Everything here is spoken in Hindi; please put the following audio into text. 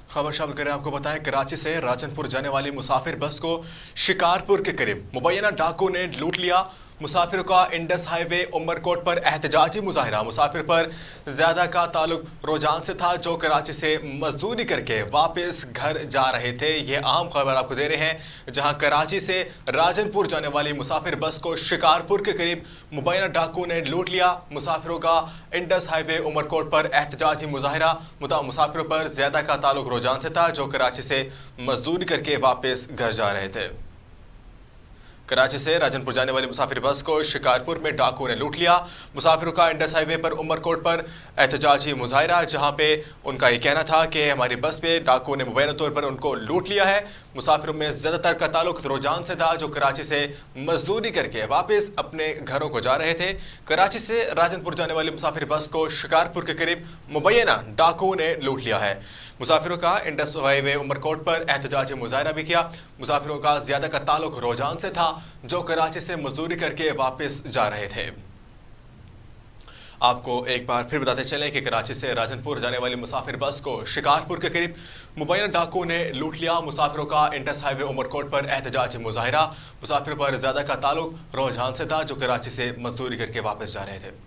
खबर शामिल करें, आपको बताएं कराची से राजनपुर जाने वाली मुसाफिर बस को शिकारपुर के करीब मुबैना डाकू ने लूट लिया। मुसाफिरों का इंडस हाईवे उमरकोट पर एहतजाजी मुजाहिरा। मुसाफिर पर ज्यादा का ताल्लुक रोजान से था जो कराची से मजदूरी करके वापस घर जा रहे थे। ये अहम खबर आपको दे रहे हैं, जहां कराची से राजनपुर जाने वाली मुसाफिर बस को शिकारपुर के करीब मुबैना डाकू ने लूट लिया। मुसाफिरों का इंडस हाईवे उमरकोट पर एहतजाजी मुजाहिरा। मुसाफिरों पर ज्यादा का ताल्लुक रोजान से था जो कराची से मजदूरी करके वापस घर जा रहे थे। कराची से राजनपुर जाने वाली मुसाफिर बस को शिकारपुर में डाकू ने लूट लिया। मुसाफिरों का इंडस हाईवे पर उमरकोट पर एहतजाजी मुजाहिरा, जहां पे उनका ये कहना था कि हमारी बस पे डाकू ने मुबैना तौर पर उनको लूट लिया है। मुसाफिरों में ज़्यादातर का ताल्लुक रोजान से था जो कराची से मजदूरी करके वापस अपने घरों को जा रहे थे। कराची से राजनपुर जाने वाली मुसाफिर बस को शिकारपुर के करीब मुबैना डाकू ने लूट लिया है। मुसाफिरों का इंडस हाईवे उमरकोट पर एहतजाजी मुजाहिरा भी किया। मुसाफिरों का ज्यादा का ताल्लुक रोजान से था जो कराची से मजदूरी करके वापस जा रहे थे। आपको एक बार फिर बताते चलें कि कराची से राजनपुर जाने वाली मुसाफिर बस को शिकारपुर के करीब मुबैना डाकू ने लूट लिया। मुसाफिरों का इंडस हाईवे उमरकोट पर एहतजाजी मुजाहिरा। मुसाफिरों पर ज्यादा का ताल्लुक रोजान से था जो कराची से मजदूरी करके वापस जा रहे थे।